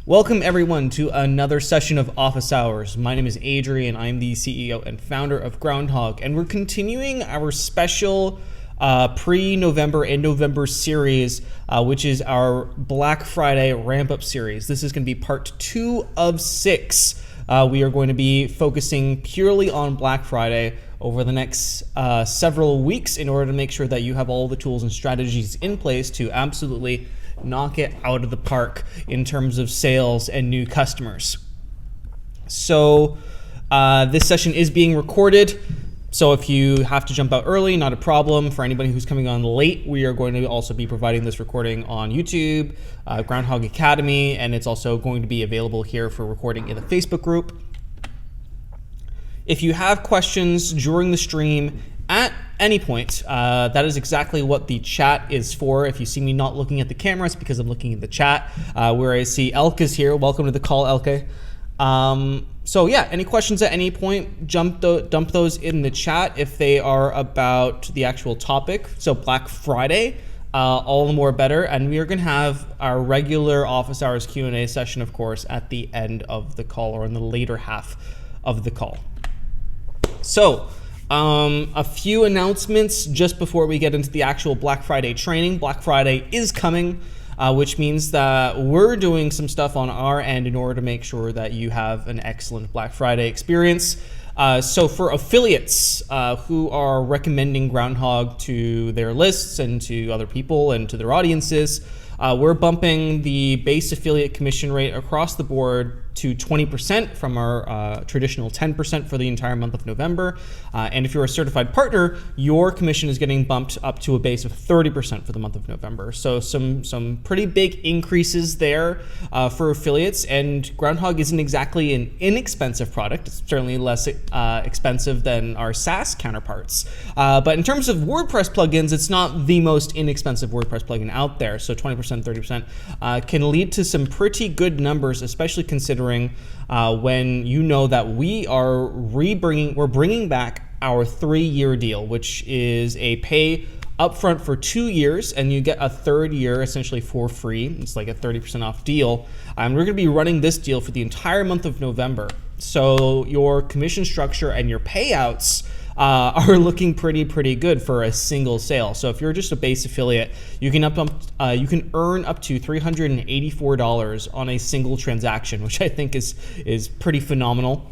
Welcome everyone to another session of Office Hours. My name is Adrian. I'm the CEO and founder of Groundhogg, and we're continuing our special pre-November and November series, which is our Black Friday ramp-up series. This is going to be part 2 of 6. We are going to be focusing purely on Black Friday over the next several weeks in order to make sure that you have all the tools and strategies in place to absolutely knock it out of the park in terms of sales and new customers. So this session is being recorded. So if you have to jump out early, not a problem. For anybody who's coming on late, we are going to also be providing this recording on YouTube, Groundhogg Academy, and it's also going to be available here for recording in the Facebook group. If you have questions during the stream at any point, that is exactly what the chat is for. If you see me not looking at the camera, it's because I'm looking at the chat, where I see Elke's here. Welcome to the call, Elke. So yeah, any questions at any point, dump those in the chat if they are about the actual topic. So Black Friday, all the more better. And we are going to have our regular Office Hours Q&A session, of course, at the end of the call or in the later half of the call. So a few announcements just before we get into the actual Black Friday training. Black Friday is coming, which means that we're doing some stuff on our end in order to make sure that you have an excellent Black Friday experience. So for affiliates who are recommending Groundhogg to their lists and to other people and to their audiences, we're bumping the base affiliate commission rate across the board to 20% from our traditional 10% for the entire month of November. And if you're a certified partner, your commission is getting bumped up to a base of 30% for the month of November. So some pretty big increases there for affiliates. And Groundhogg isn't exactly an inexpensive product. It's certainly less expensive than our SaaS counterparts. But in terms of WordPress plugins, it's not the most inexpensive WordPress plugin out there. So 20%, 30% can lead to some pretty good numbers, especially considering when you know that we're bringing back our 3-year deal, which is a pay upfront for 2 years, and you get a 3rd year essentially for free. It's like a 30% off deal. And we're going to be running this deal for the entire month of November. So your commission structure and your payouts are looking pretty good for a single sale. So if you're just a base affiliate, you can earn up to $384 on a single transaction, which I think is pretty phenomenal.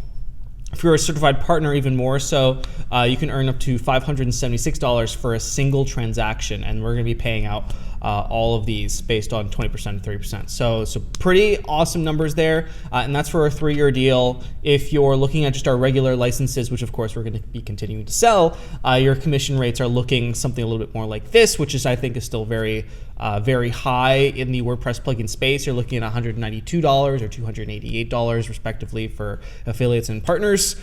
If you're a certified partner, even more so, you can earn up to $576 for a single transaction, and we're going to be paying out all of these based on 20% and 30%. So pretty awesome numbers there, and that's for a 3-year deal. If you're looking at just our regular licenses, which of course we're going to be continuing to sell, your commission rates are looking something a little bit more like this, which is I think is still very high in the WordPress plugin space. You're looking at $192 or $288 respectively for affiliates and partners.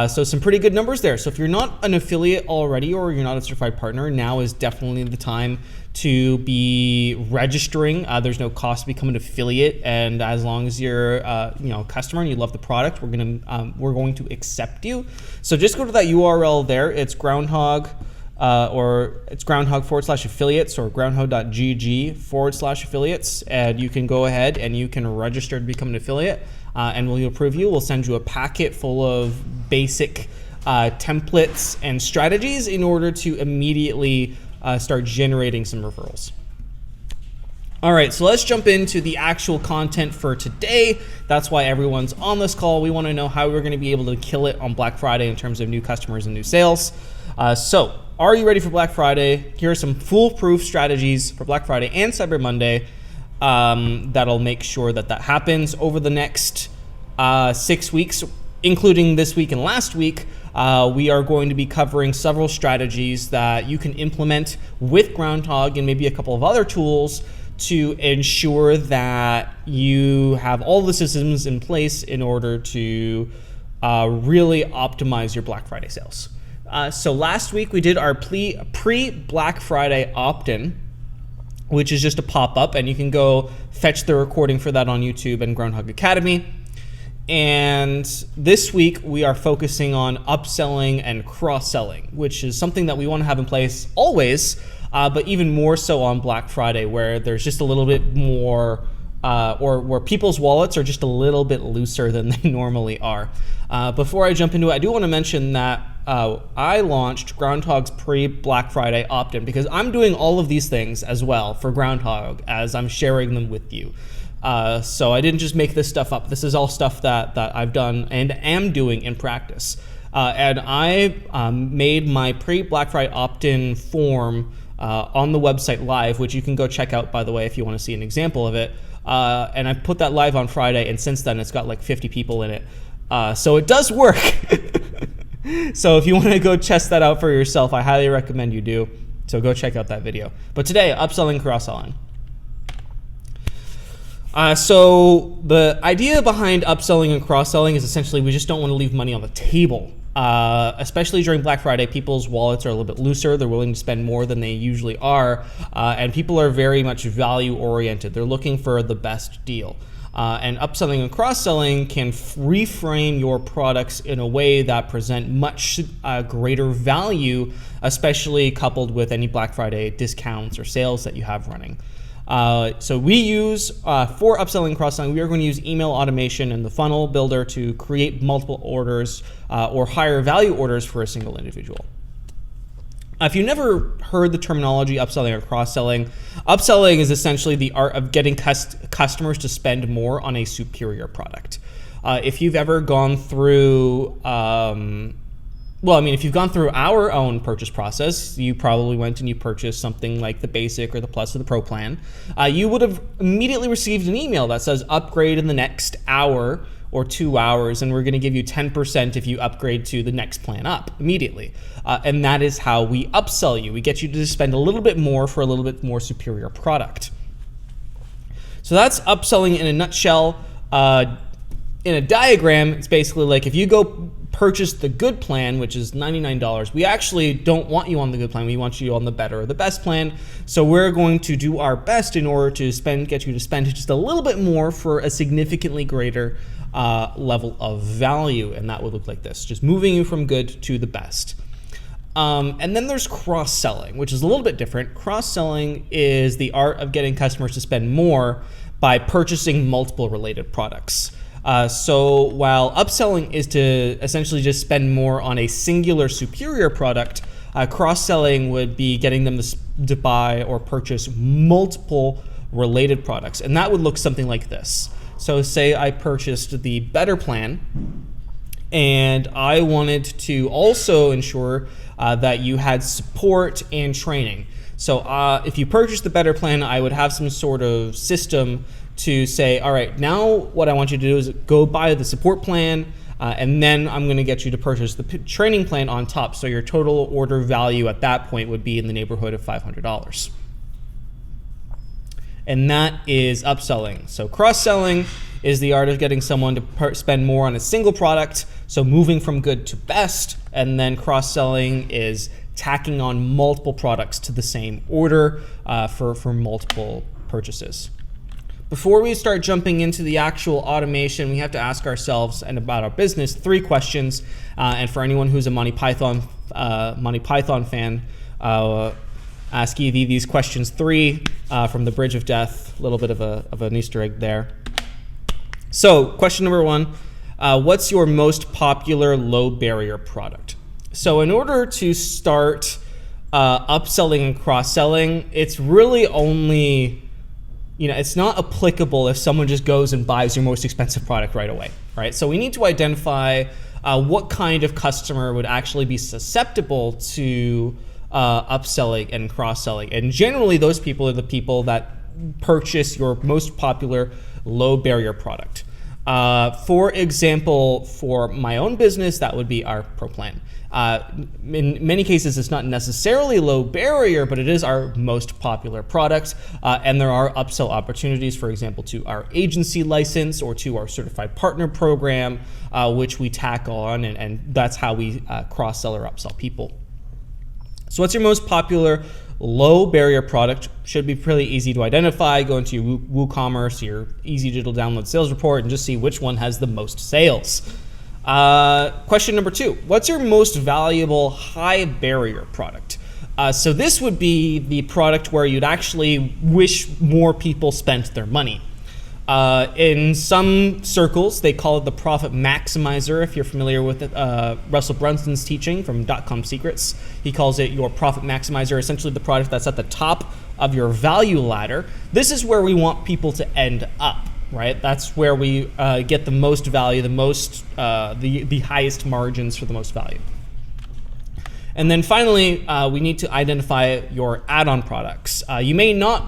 So some pretty good numbers there. So if you're not an affiliate already or you're not a certified partner, now is definitely the time to be registering. There's no cost to become an affiliate, and as long as you're a customer and you love the product, we're going to accept you. So just go to that URL there. It's Groundhogg. Or it's Groundhogg/affiliates or groundhogg.gg/affiliates, and you can go ahead and you can register to become an affiliate, and we'll approve you. We'll send you a packet full of basic templates and strategies in order to immediately start generating some referrals. All right, so let's jump into the actual content for today. That's why everyone's on this call. We want to know how we're going to be able to kill it on Black Friday in terms of new customers and new sales. So are you ready for Black Friday? Here are some foolproof strategies for Black Friday and Cyber Monday that'll make sure that happens over the next 6 weeks, including this week and last week. We are going to be covering several strategies that you can implement with Groundhogg and maybe a couple of other tools to ensure that you have all the systems in place in order to really optimize your Black Friday sales. So last week we did our pre-Black Friday opt-in, which is just a pop-up, and you can go fetch the recording for that on YouTube and Groundhogg Academy. And this week we are focusing on upselling and cross-selling, which is something that we want to have in place always, but even more so on Black Friday, where there's just a little bit more or where people's wallets are just a little bit looser than they normally are. Before I jump into it, I do want to mention that I launched Groundhogg's pre-Black Friday opt-in because I'm doing all of these things as well for Groundhogg as I'm sharing them with you. So I didn't just make this stuff up. This is all stuff that I've done and am doing in practice. And I made my pre-Black Friday opt-in form on the website live, which you can go check out, by the way, if you want to see an example of it. And I put that live on Friday, and since then it's got like 50 people in it. So it does work. So if you want to go test that out for yourself, I highly recommend you do. So go check out that video. But today, upselling, cross-selling. So the idea behind upselling and cross-selling is essentially we just don't want to leave money on the table. Especially during Black Friday, people's wallets are a little bit looser. They're willing to spend more than they usually are. And people are very much value-oriented. They're looking for the best deal. And upselling and cross-selling can reframe your products in a way that present much greater value, especially coupled with any Black Friday discounts or sales that you have running. So we use, for upselling and cross-selling, we are going to use email automation and the funnel builder to create multiple orders or higher value orders for a single individual. If you've never heard the terminology upselling or cross-selling, upselling is essentially the art of getting customers to spend more on a superior product. If you've ever gone through, if you've gone through our own purchase process, you probably went and you purchased something like the Basic or the Plus or the Pro plan. You would have immediately received an email that says upgrade in the next hour or 2 hours, and we're going to give you 10% if you upgrade to the next plan up immediately. And that is how we upsell you. We get you to spend a little bit more for a little bit more superior product. So that's upselling in a nutshell. In a diagram, it's basically like if you go purchase the good plan, which is $99, we actually don't want you on the good plan. We want you on the better or the best plan. So we're going to do our best in order to get you to spend just a little bit more for a significantly greater level of value. And that would look like this, just moving you from good to the best. And then there's cross-selling, which is a little bit different. Cross-selling is the art of getting customers to spend more by purchasing multiple related products. So while upselling is to essentially just spend more on a singular superior product, cross-selling would be getting them to buy or purchase multiple related products. And that would look something like this. So say I purchased the better plan and I wanted to also ensure that you had support and training. So if you purchase the better plan, I would have some sort of system to say, all right, now what I want you to do is go buy the support plan, and then I'm going to get you to purchase the training plan on top. So your total order value at that point would be in the neighborhood of $500. And that is upselling. So cross-selling is the art of getting someone to spend more on a single product, so moving from good to best, and then cross-selling is tacking on multiple products to the same order for multiple purchases. Before we start jumping into the actual automation, we have to ask ourselves and about our business 3 questions. And for anyone who's a Monty Python fan, ask you these questions 3 from the Bridge of Death. A little bit of an Easter egg there. So question number 1, what's your most popular low barrier product? So in order to start upselling and cross-selling, it's really only, it's not applicable if someone just goes and buys your most expensive product right away, right? So we need to identify what kind of customer would actually be susceptible to upselling and cross-selling. And generally those people are the people that purchase your most popular low barrier product. For example, for my own business, that would be our Pro plan. In many cases, it's not necessarily low barrier, but it is our most popular product. And there are upsell opportunities, for example, to our agency license or to our certified partner program, which we tack on, and that's how we cross-sell or upsell people. So what's your most popular low barrier product? Should be pretty easy to identify. Go into WooCommerce, your easy to download sales report, and just see which one has the most sales. Question number 2, what's your most valuable high barrier product? So this would be the product where you'd actually wish more people spent their money. In some circles, they call it the profit maximizer. If you're familiar with it, Russell Brunson's teaching from .com Secrets, he calls it your profit maximizer, essentially the product that's at the top of your value ladder. This is where we want people to end up, right? That's where we get the most value, the highest margins for the most value. And then finally, we need to identify your add-on products. You may not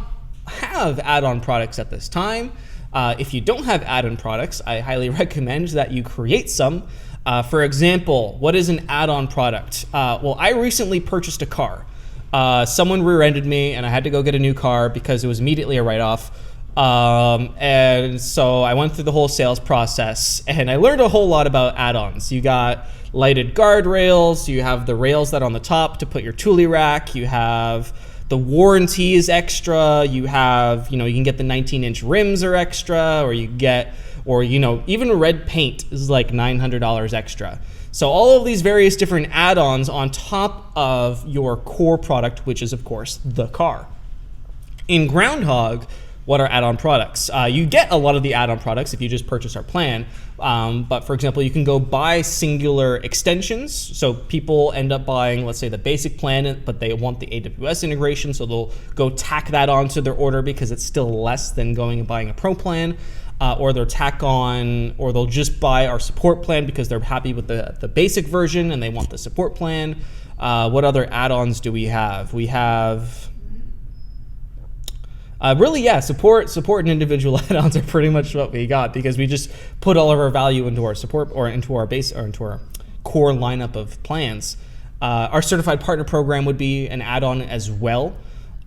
have add-on products at this time. If you don't have add-on products, I highly recommend that you create some. For example, what is an add-on product? Well, I recently purchased a car. Someone rear-ended me and I had to go get a new car because it was immediately a write-off. And so I went through the whole sales process and I learned a whole lot about add-ons. You got lighted guardrails, you have the rails that are on the top to put your toolie rack, you have the warranty is extra, you have, you can get the 19-inch rims are extra, or even red paint is like $900 extra. So all of these various different add-ons on top of your core product, which is of course the car. In Groundhogg, what are add-on products? You get a lot of the add-on products if you just purchase our plan. But for example, you can go buy singular extensions. So people end up buying, let's say, the basic plan, but they want the AWS integration. So they'll go tack that onto their order because it's still less than going and buying a pro plan. Or they'll just buy our support plan because they're happy with the basic version and they want the support plan. What other add-ons do we have? We have... support and individual add-ons are pretty much what we got because we just put all of our value into our support or into our base or into our core lineup of plans. Our certified partner program would be an add-on as well.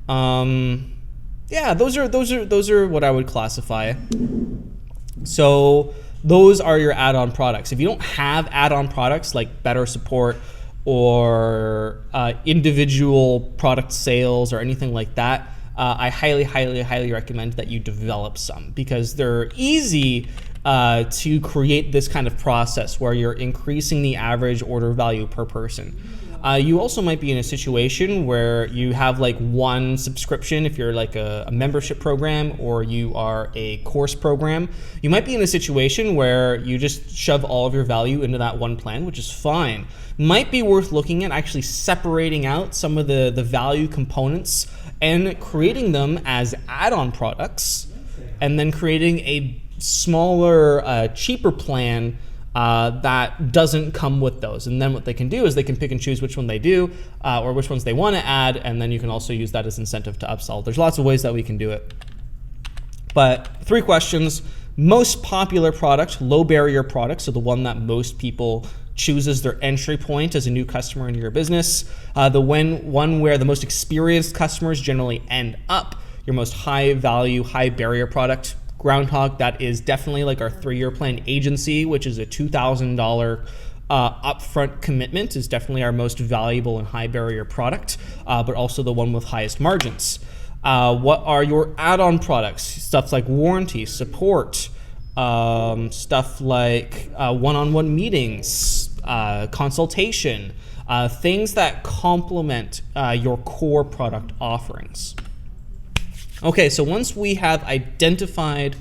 Those are what I would classify. So those are your add-on products. If you don't have add-on products like better support or individual product sales or anything like that, I highly recommend that you develop some because they're easy to create this kind of process where you're increasing the average order value per person. You also might be in a situation where you have like one subscription if you're like a membership program or you are a course program. You might be in a situation where you just shove all of your value into that one plan, which is fine. Might be worth looking at actually separating out some of the value components and creating them as add-on products and then creating a smaller, cheaper plan that doesn't come with those. And then what they can do is they can pick and choose which one they do or which ones they want to add, and then you can also use that as incentive to upsell. There's lots of ways that we can do it. But 3 questions. Most popular product, low barrier product, so the one that most people choose as their entry point as a new customer into your business. One where the most experienced customers generally end up. Your most high value, high barrier product. Groundhogg, that is definitely like our 3-year plan agency, which is a $2,000 upfront commitment, is definitely our most valuable and high barrier product, but also the one with highest margins. What are your add-on products? Stuff like warranty, support, stuff like one-on-one meetings, consultation, things that complement your core product offerings. Okay, so once we have identified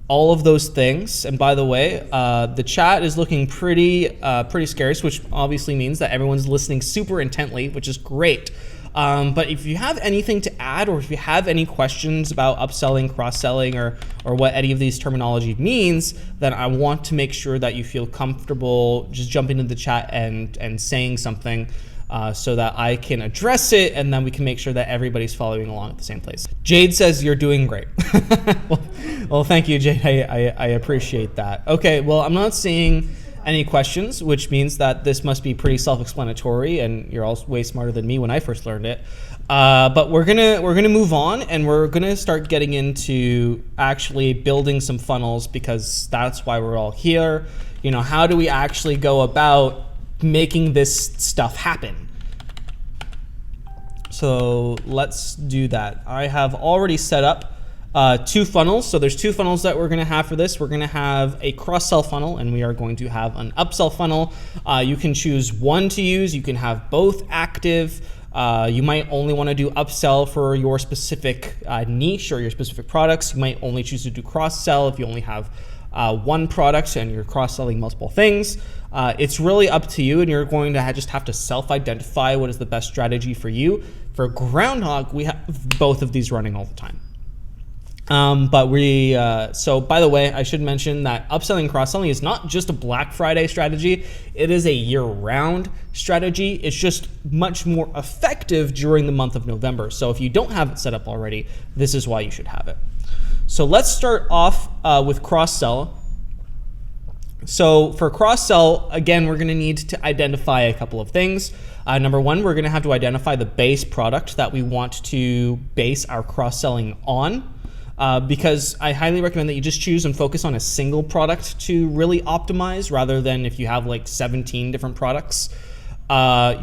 all of those things, and by the way, the chat is looking pretty scarce, which obviously means that everyone's listening super intently, which is great. But if you have anything to add, or if you have any questions about upselling, cross-selling, or what any of these terminology means, then I want to make sure that you feel comfortable just jumping into the chat and saying something so that I can address it, and then we can make sure that everybody's following along at the same place. Jade says you're doing great. well, thank you, Jade. I appreciate that. Okay, well, I'm not seeing any questions, which means that this must be pretty self-explanatory, and you're all way smarter than me when I first learned it. But we're gonna move on, and we're gonna start getting into actually building some funnels, because that's why we're all here. You know, how do we actually go about making this stuff happen? So let's do that. I have already set up 2 funnels. So there's 2 funnels that we're going to have for this. We're going to have a cross-sell funnel, and we are going to have an upsell funnel. You can choose one to use. You can have both active. You might only want to do upsell for your specific niche or your specific products. You might only choose to do cross-sell if you only have one product and you're cross-selling multiple things. It's really up to you, and you're going to just have to self-identify what is the best strategy for you. For Groundhogg, we have both of these running all the time. So by the way, I should mention that upselling cross-selling is not just a Black Friday strategy. It is a year-round strategy. It's just much more effective during the month of November. So if you don't have it set up already, this is why you should have it. So let's start off with cross-sell. So for cross-sell, again, we're going to need to identify a couple of things. Number one, we're going to have to identify the base product that we want to base our cross-selling on. Because I highly recommend that you just choose and focus on a single product to really optimize, rather than if you have like 17 different products.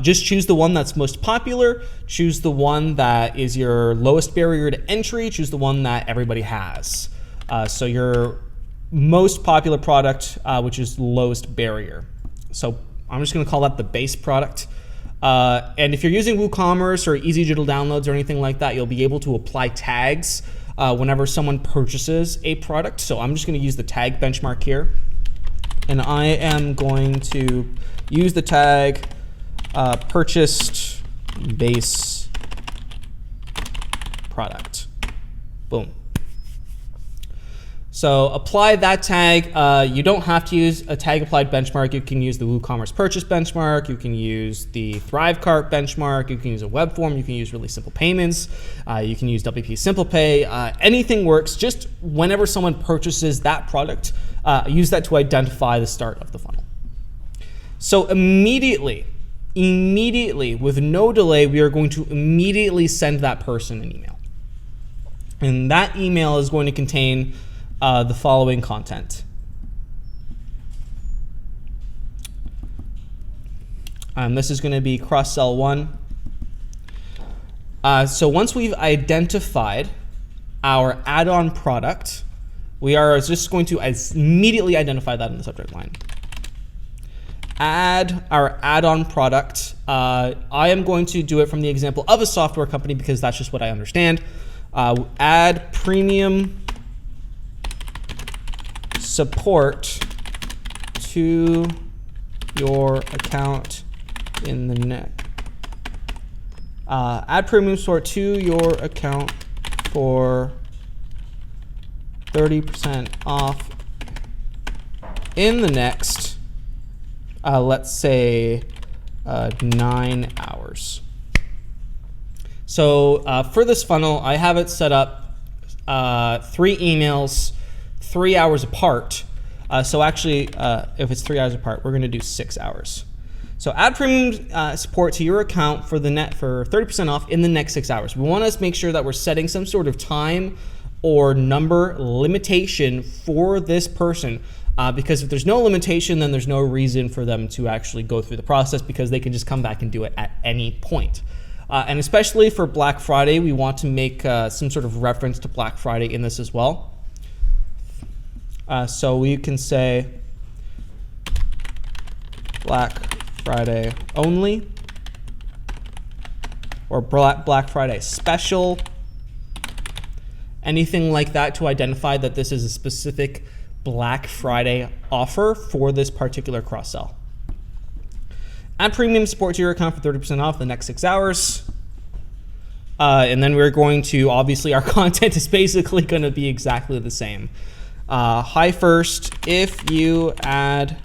Just choose the one that's most popular, choose the one that is your lowest barrier to entry, choose the one that everybody has. So your most popular product, which is lowest barrier. So I'm just gonna call that the base product. And if you're using WooCommerce or Easy Digital Downloads or anything like that, you'll be able to apply tags whenever someone purchases a product. So I'm just going to use the tag benchmark here, and I am going to use the tag purchased base product. Boom. So apply that tag. You don't have to use a tag applied benchmark. You can use the WooCommerce purchase benchmark. You can use the ThriveCart benchmark. You can use a web form. You can use really simple payments. You can use WP Simple Pay. Anything works. Just whenever someone purchases that product, use that to identify the start of the funnel. So immediately, with no delay, we are going to immediately send that person an email. And that email is going to contain the following content. This is going to be cross-sell 1. So once we've identified our add-on product, we are just going to immediately identify that in the subject line. Add our add-on product. I am going to do it from the example of a software company because that's just what I understand. Add premium support to your account in the next. Add premium support to your account for 30% off in the next, let's say, 9 hours. So for this funnel, I have it set up 3 emails, 3 hours apart. So actually, if it's 3 hours apart, we're going to do 6 hours. So add premium support to your account for the net for 30% off in the next 6 hours. We want to make sure that we're setting some sort of time or number limitation for this person, because if there's no limitation, then there's no reason for them to actually go through the process, because they can just come back and do it at any point. And especially for Black Friday, we want to make some sort of reference to Black Friday in this as well. So we can say Black Friday only, or Black Friday special, anything like that to identify that this is a specific Black Friday offer for this particular cross-sell. Add premium support to your account for 30% off the next 6 hours. And then we're going to, obviously our content is basically going to be exactly the same. Hi first, if you add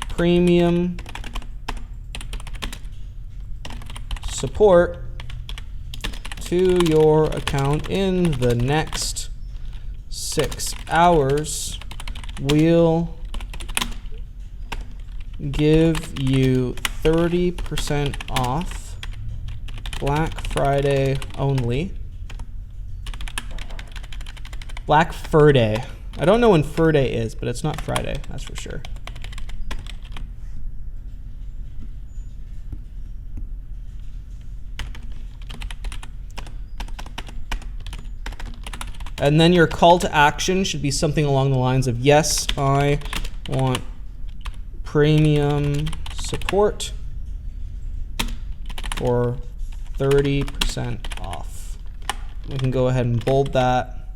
premium support to your account in the next 6 hours, we'll give you 30% off Black Friday only. Black Friday. I don't know when Friday is, but it's not Friday, that's for sure. And then your call to action should be something along the lines of, yes, I want premium support for 30% off. We can go ahead and bold that.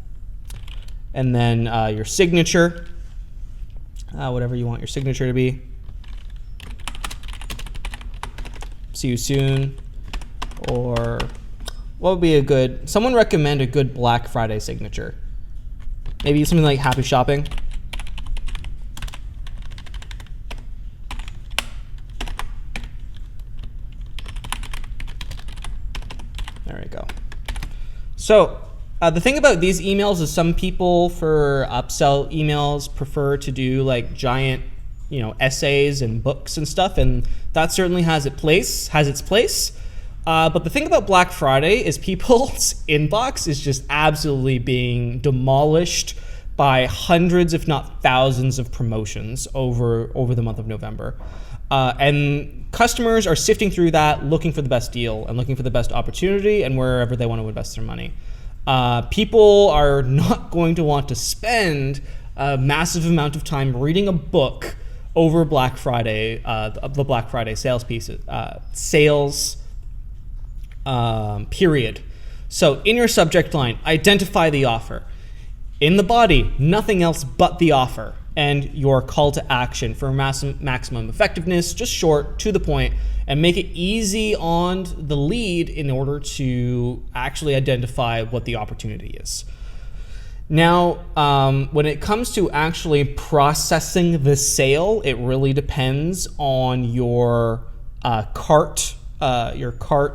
And then your signature, whatever you want your signature to be. See you soon. Or what would be a good, someone recommend a good Black Friday signature. Maybe something like happy shopping. There we go. So the thing about these emails is some people for upsell emails prefer to do like giant, essays and books and stuff, and that certainly has its place. But the thing about Black Friday is people's inbox is just absolutely being demolished by hundreds, if not thousands, of promotions over the month of November. And customers are sifting through that, looking for the best deal and looking for the best opportunity and wherever they want to invest their money. People are not going to want to spend a massive amount of time reading a book over Black Friday, the Black Friday sales period. So in your subject line, identify the offer. In the body, nothing else but the offer. And your call to action for maximum effectiveness, just short, to the point, and make it easy on the lead in order to actually identify what the opportunity is. Now, when it comes to actually processing the sale, it really depends on your cart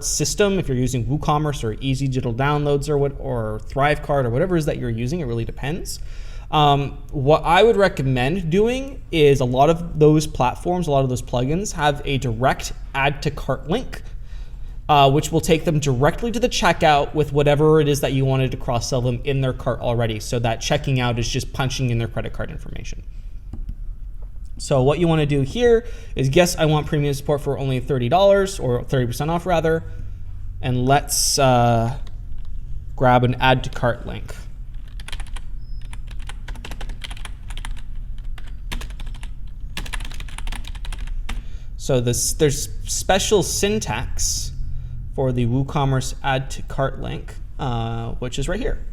system. If you're using WooCommerce or Easy Digital Downloads or ThriveCart or whatever it is that you're using, it really depends. What I would recommend doing is a lot of those platforms, a lot of those plugins have a direct add to cart link, which will take them directly to the checkout with whatever it is that you wanted to cross-sell them in their cart already. So that checking out is just punching in their credit card information. So what you want to do here is guess I want premium support for only $30 or 30% off rather. And let's grab an add to cart link. So there's special syntax for the WooCommerce add to cart link, which is right here.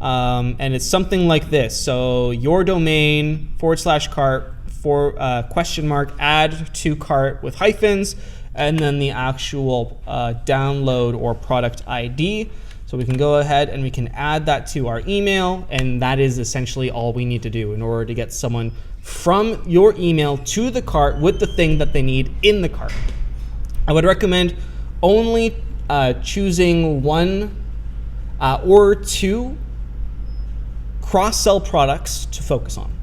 And it's something like this. So your domain /cart add to cart with hyphens, and then the actual download or product ID. So we can go ahead and we can add that to our email, and that is essentially all we need to do in order to get someone from your email to the cart with the thing that they need in the cart. I would recommend only choosing one or two cross-sell products to focus on.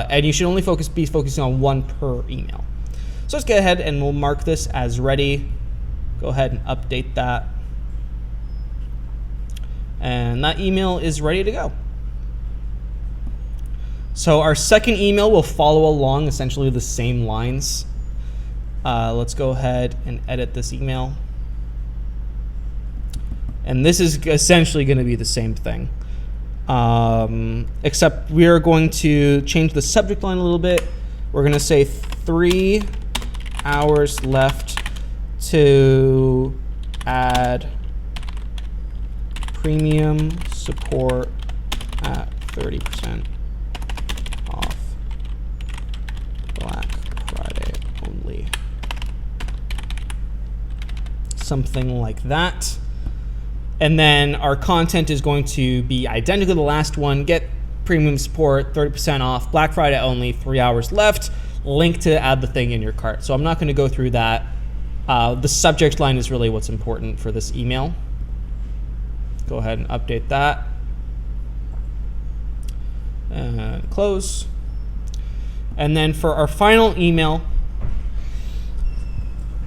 And you should only be focusing on one per email. So let's go ahead and we'll mark this as ready. Go ahead and update that. And that email is ready to go. So our second email will follow along essentially the same lines. Let's go ahead and edit this email. And this is essentially going to be the same thing. Except we are going to change the subject line a little bit. We're going to say 3 hours left to add premium support at 30% off Black Friday only. Something like that. And then our content is going to be identical to the last one. Get premium support, 30% off, Black Friday only, 3 hours left. Link to add the thing in your cart. So I'm not going to go through that. The subject line is really what's important for this email. Go ahead and update that. And close. And then for our final email,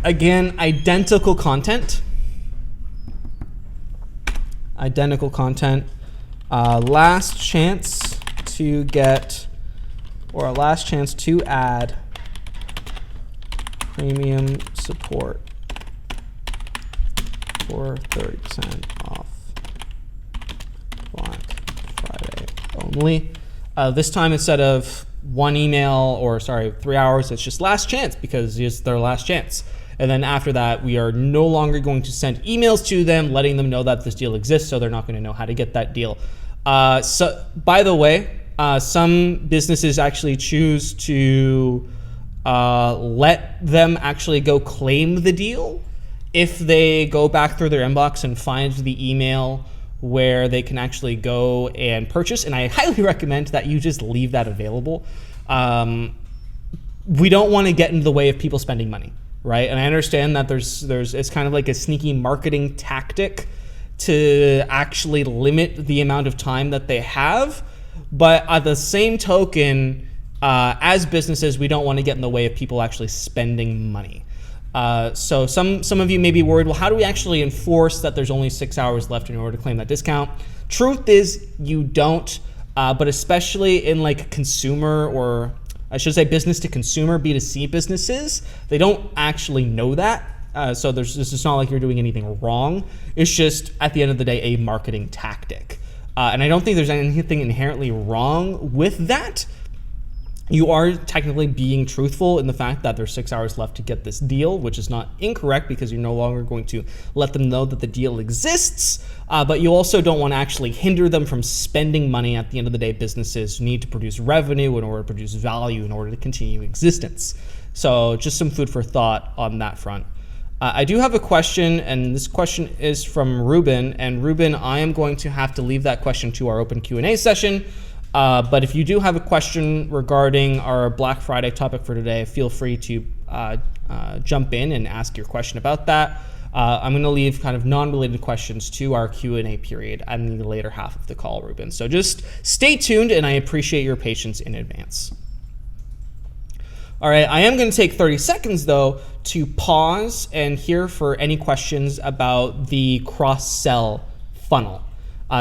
again, identical content. Last chance to get, or last chance to add premium support for 30% off Black Friday only. This time, instead of one email, or sorry, 3 hours. It's just last chance because it's their last chance. And then after that, we are no longer going to send emails to them, letting them know that this deal exists, so they're not going to know how to get that deal. So, by the way, some businesses actually choose to let them actually go claim the deal if they go back through their inbox and find the email where they can actually go and purchase. And I highly recommend that you just leave that available. We don't want to get into the way of people spending money, right? And I understand that there's it's kind of like a sneaky marketing tactic to actually limit the amount of time that they have. But at the same token, as businesses, we don't want to get in the way of people actually spending money. So some of you may be worried, well, how do we actually enforce that there's only 6 hours left in order to claim that discount? Truth is, you don't, but especially in like consumer, or I should say business to consumer, B2C businesses, they don't actually know that. So this is not like you're doing anything wrong. It's just, at the end of the day, a marketing tactic. And I don't think there's anything inherently wrong with that. You are technically being truthful in the fact that there's 6 hours left to get this deal, which is not incorrect because you're no longer going to let them know that the deal exists. But you also don't want to actually hinder them from spending money. At the end of the day, businesses need to produce revenue in order to produce value in order to continue existence. So just some food for thought on that front. I do have a question, and this question is from Ruben. And Ruben, I am going to have to leave that question to our open Q&A session. But if you do have a question regarding our Black Friday topic for today, feel free to jump in and ask your question about that. I'm going to leave kind of non-related questions to our Q&A period in the later half of the call, Ruben. So just stay tuned, and I appreciate your patience in advance. All right, I am going to take 30 seconds, though, to pause and hear for any questions about the cross-sell funnel.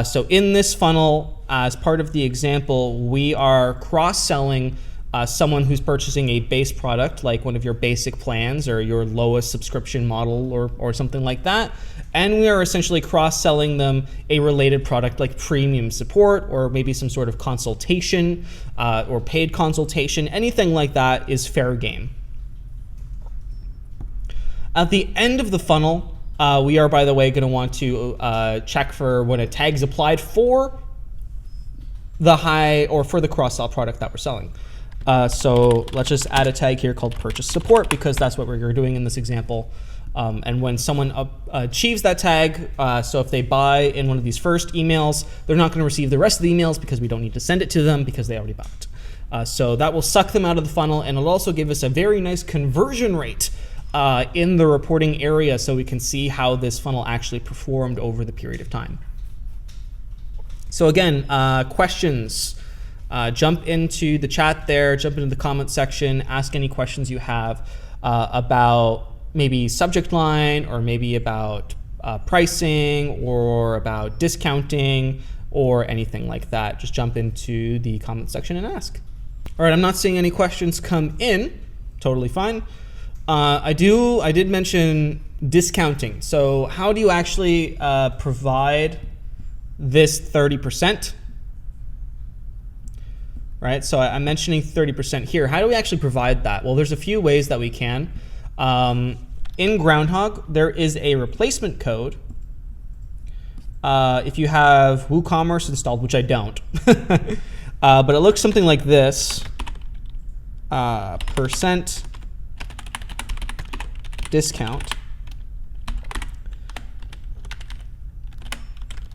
So in this funnel, as part of the example, we are cross-selling someone who's purchasing a base product, like one of your basic plans or your lowest subscription model or something like that. And we are essentially cross-selling them a related product like premium support or maybe some sort of consultation or paid consultation. Anything like that is fair game. At the end of the funnel, we are, by the way, going to want to check for when a tag's applied for the high or for the cross-sell product that we're selling. So let's just add a tag here called purchase support because that's what we're doing in this example. And when someone achieves that tag, so if they buy in one of these first emails, they're not going to receive the rest of the emails because we don't need to send it to them because they already bought it. So that will suck them out of the funnel, and it'll also give us a very nice conversion rate in the reporting area so we can see how this funnel actually performed over the period of time. So again, questions, jump into the chat there, jump into the comment section, ask any questions you have about maybe subject line or maybe about pricing or about discounting or anything like that. Just jump into the comment section and ask. All right, I'm not seeing any questions come in. Totally fine. I did mention discounting. So how do you actually provide this 30%? Right, so I'm mentioning 30% here. How do we actually provide that? Well, there's a few ways that we can. In Groundhogg, there is a replacement code. If you have WooCommerce installed, which I don't, but it looks something like this, percent discount.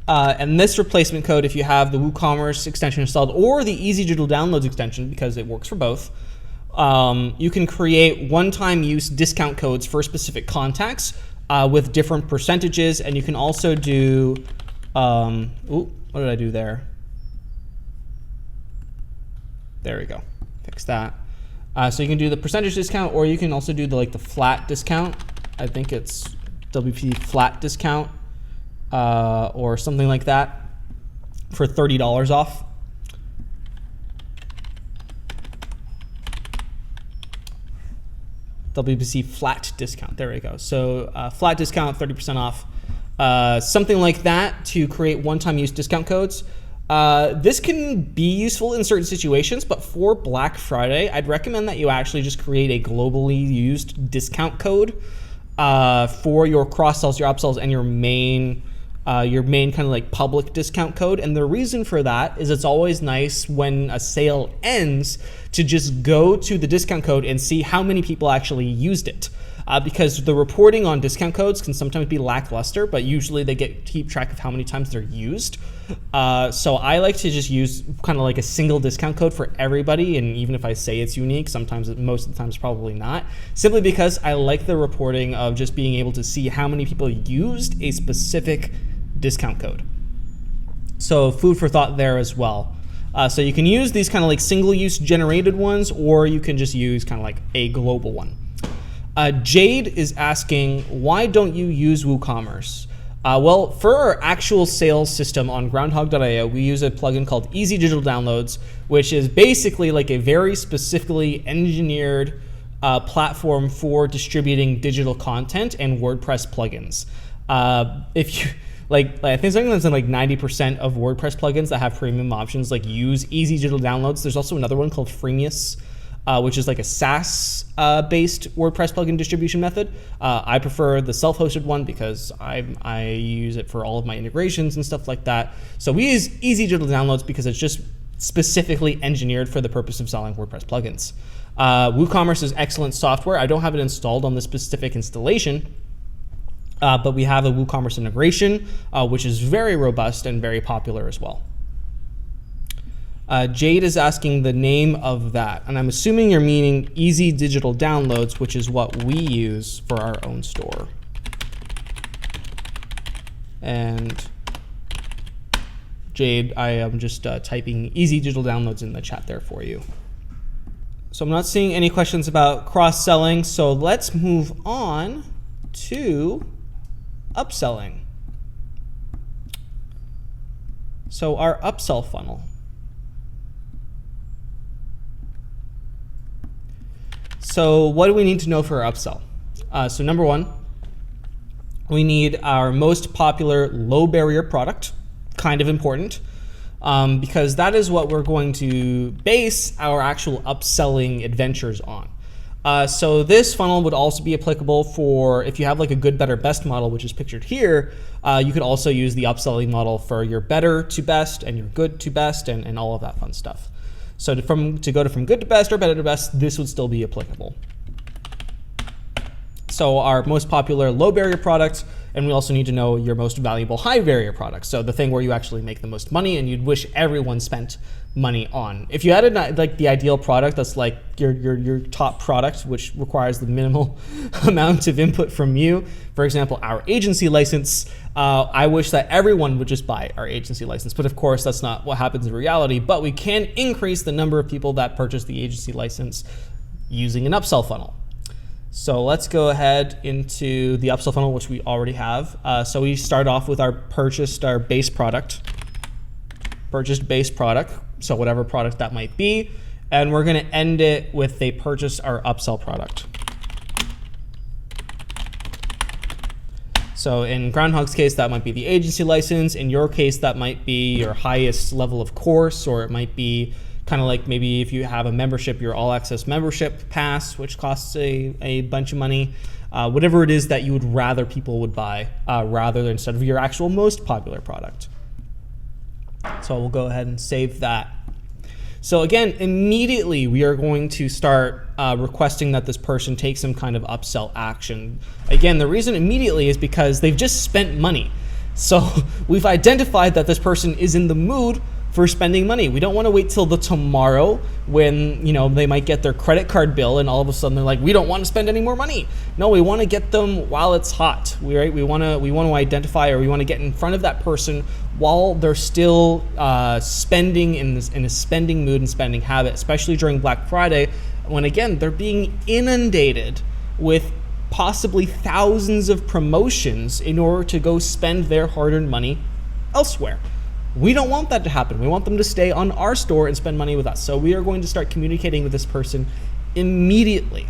And this replacement code, if you have the WooCommerce extension installed or the Easy to Downloads extension, because it works for both, you can create one-time use discount codes for specific contacts with different percentages. And you can also do, what did I do there? There we go, fix that. So you can do the percentage discount, or you can also do the flat discount. I think it's WP flat discount or something like that for $30 off. WPC flat discount. There we go. So flat discount, 30% off. Something like that to create one-time use discount codes. This can be useful in certain situations, but for Black Friday, I'd recommend that you actually just create a globally used discount code for your cross-sells, your upsells, and your main kind of like public discount code. And the reason for that is it's always nice when a sale ends to just go to the discount code and see how many people actually used it. Because the reporting on discount codes can sometimes be lackluster, but usually they keep track of how many times they're used. So I like to just use kind of like a single discount code for everybody, and even if I say it's unique, most of the times probably not, simply because I like the reporting of just being able to see how many people used a specific discount code. So food for thought there as well. So you can use these kind of like single-use generated ones, or you can just use kind of like a global one. Jade is asking, why don't you use WooCommerce? Well, for our actual sales system on Groundhogg.io, we use a plugin called Easy Digital Downloads, which is basically like a very specifically engineered platform for distributing digital content and WordPress plugins. If you I think something that's in like 90% of WordPress plugins that have premium options use Easy Digital Downloads. There's also another one called Freemius, which is like a SaaS based WordPress plugin distribution method. I prefer the self-hosted one because I use it for all of my integrations and stuff like that. So we use Easy Digital Downloads because it's just specifically engineered for the purpose of selling WordPress plugins. WooCommerce is excellent software. I don't have it installed on this specific installation, but we have a WooCommerce integration, which is very robust and very popular as well. Jade is asking the name of that, and I'm assuming you're meaning Easy Digital Downloads, which is what we use for our own store. And Jade, I am just typing Easy Digital Downloads in the chat there for you. So I'm not seeing any questions about cross-selling, so let's move on to upselling. So our upsell funnel. So what do we need to know for our upsell? So number one, we need our most popular low barrier product, kind of important, because that is what we're going to base our actual upselling adventures on. So this funnel would also be applicable for if you have like a good, better, best model, which is pictured here. You could also use the upselling model for your better to best and your good to best and all of that fun stuff. So to go from good to best or better to best, this would still be applicable. So our most popular low barrier products, and we also need to know your most valuable high barrier products. So the thing where you actually make the most money and you'd wish everyone spent money on. If you had like the ideal product that's like your top product, which requires the minimal amount of input from you, for example, our agency license, I wish that everyone would just buy our agency license. But of course, that's not what happens in reality. But we can increase the number of people that purchase the agency license using an upsell funnel. So let's go ahead into the upsell funnel, which we already have. So we start off with our purchased base product. So whatever product that might be. And we're gonna end it with they purchased our upsell product. So in Groundhogg's case, that might be the agency license. In your case, that might be your highest level of course, or it might be kind of like maybe if you have a membership, your all access membership pass, which costs a bunch of money. Whatever it is that you would rather people would buy, rather than instead of your actual most popular product. So we'll go ahead and save that. So again, immediately we are going to start requesting that this person take some kind of upsell action. Again, the reason immediately is because they've just spent money. So we've identified that this person is in the mood for spending money. We don't want to wait till the tomorrow when they might get their credit card bill and all of a sudden they're like, we don't want to spend any more money. No, we want to get them while it's hot. We want to identify, or we want to get in front of that person while they're still spending in a spending mood and spending habit, especially during Black Friday, when again they're being inundated with possibly thousands of promotions in order to go spend their hard-earned money elsewhere. We don't want that to happen. We want them to stay on our store and spend money with us. So we are going to start communicating with this person immediately.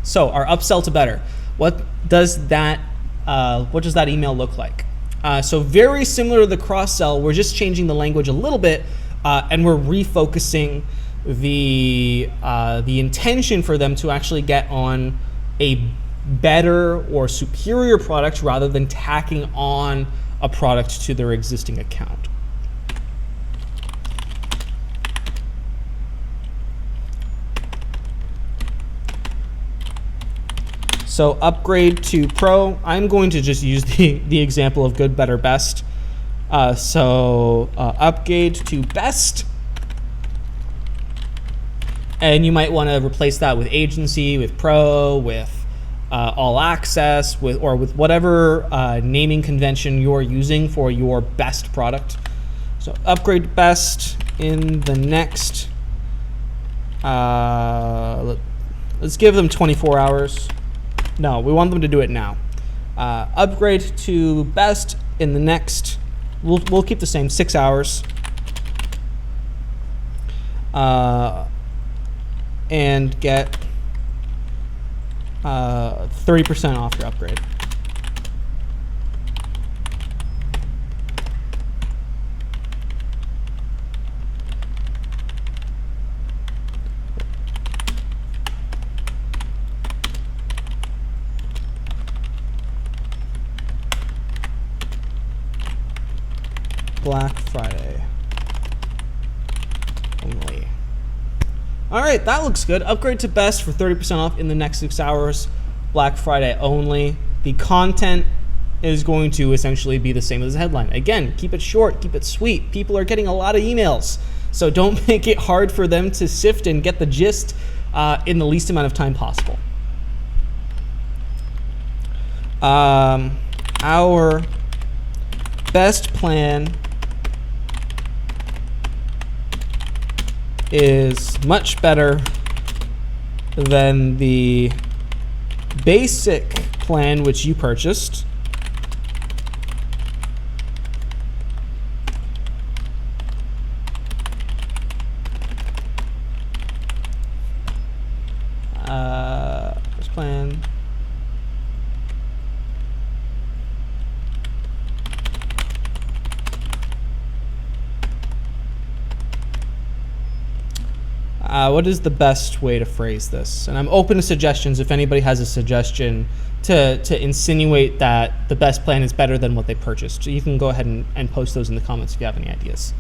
So our upsell to better. What does that email look like? So very similar to the cross-sell, we're just changing the language a little bit, and we're refocusing the intention for them to actually get on a better or superior product rather than tacking on a product to their existing account. So upgrade to Pro. I'm going to just use the example of good, better, best. Upgrade to best. And you might want to replace that with agency, with Pro, with all access, with whatever naming convention you're using for your best product. So upgrade to best in the next, let's give them 24 hours. No, we want them to do it now. Upgrade to best in the next, we'll keep the same, 6 hours. And get 30% off your upgrade. Black Friday only. All right, that looks good. Upgrade to best for 30% off in the next 6 hours. Black Friday only. The content is going to essentially be the same as the headline. Again, keep it short, keep it sweet. People are getting a lot of emails, so don't make it hard for them to sift and get the gist in the least amount of time possible. Our best plan is much better than the basic plan which you purchased. This plan. What is the best way to phrase this? And I'm open to suggestions if anybody has a suggestion to insinuate that the best plan is better than what they purchased. So you can go ahead and post those in the comments if you have any ideas.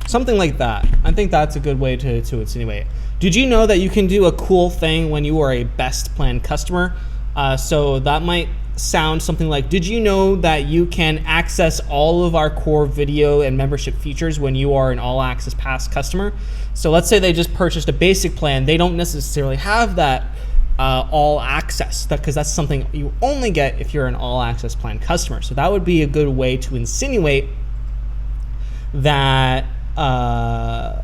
Something like that. I think that's a good way to insinuate. Did you know that you can do a cool thing when you are a best plan customer? So that might sound something like, did you know that you can access all of our core video and membership features when you are an all access pass customer? So let's say they just purchased a basic plan. They don't necessarily have that all access, because that's something you only get if you're an all access plan customer. So that would be a good way to insinuate that that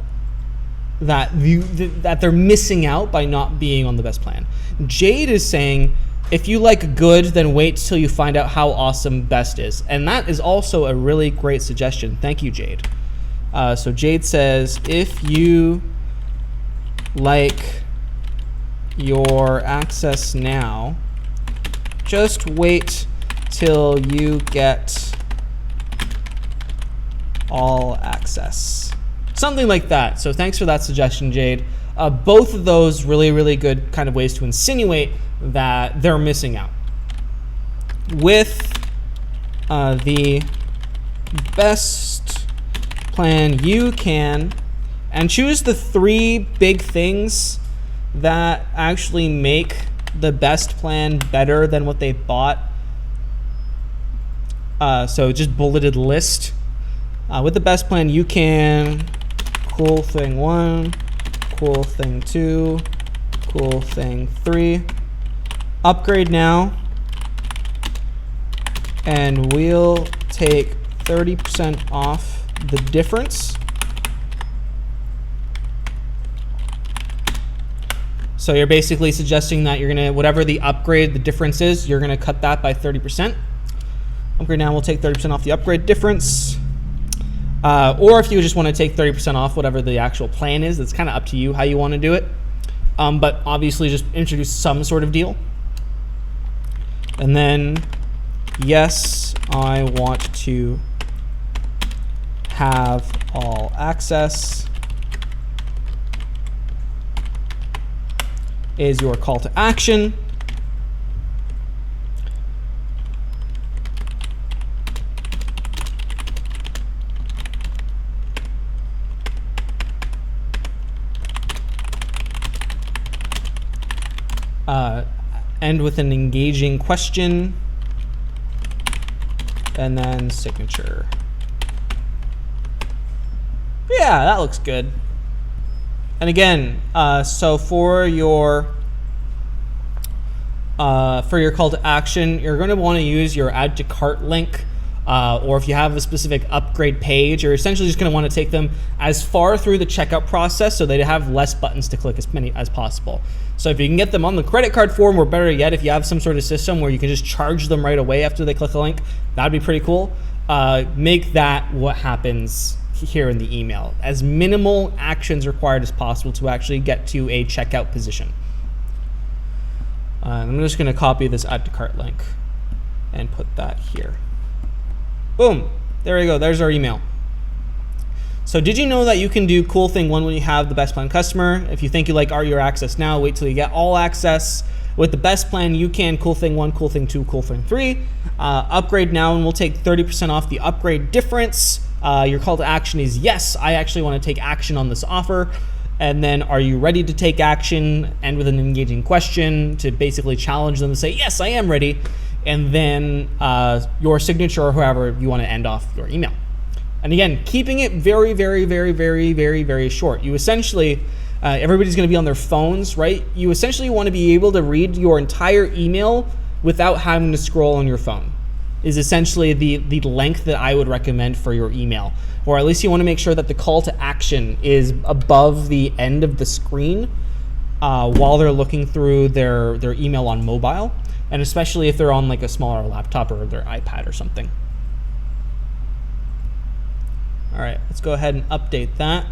they're missing out by not being on the best plan. Jade is saying, if you like good, then wait till you find out how awesome best is. And that is also a really great suggestion. Thank you, Jade. So Jade says, if you like your access now, just wait till you get all access. Something like that. So thanks for that suggestion, Jade. Both of those really good kind of ways to insinuate that they're missing out. With the best plan you can, and choose the 3 big things that actually make the best plan better than what they bought. So just bulleted list. With the best plan, you can cool thing 1, cool thing 2, cool thing 3. Upgrade now, and we'll take 30% off the difference. So you're basically suggesting that you're gonna, whatever the upgrade, the difference is, you're gonna cut that by 30%. Upgrade now will take 30% off the upgrade difference. Or if you just want to take 30% off whatever the actual plan is, it's kind of up to you how you want to do it. But obviously just introduce some sort of deal. And then, yes, I want to have all access is your call to action. End with an engaging question, and then signature. Yeah, that looks good. And again, so for your call to action, you're going to want to use your add to cart link, or if you have a specific upgrade page, you're essentially just going to want to take them as far through the checkout process so they have less buttons to click, as many as possible. So if you can get them on the credit card form, or better yet, if you have some sort of system where you can just charge them right away after they click a link, that'd be pretty cool. Make that what happens here in the email. As minimal actions required as possible to actually get to a checkout position. I'm just going to copy this add to cart link and put that here. Boom, there we go, there's our email. So did you know that you can do cool thing 1 when you have the best plan customer? If you think you like your access now, wait till you get all access. With the best plan, you can cool thing 1, cool thing 2, cool thing 3. Upgrade now and we'll take 30% off the upgrade difference. Your call to action is yes, I actually want to take action on this offer. And then are you ready to take action? And with an engaging question to basically challenge them and say, yes, I am ready. And then your signature or whoever you want to end off your email. And again, keeping it very, very, very, very, very, very short. You essentially, everybody's going to be on their phones, right? You essentially want to be able to read your entire email without having to scroll on your phone. Is essentially the length that I would recommend for your email. Or at least you want to make sure that the call to action is above the end of the screen while they're looking through their email on mobile. And especially if they're on like a smaller laptop or their iPad or something. All right, let's go ahead and update that.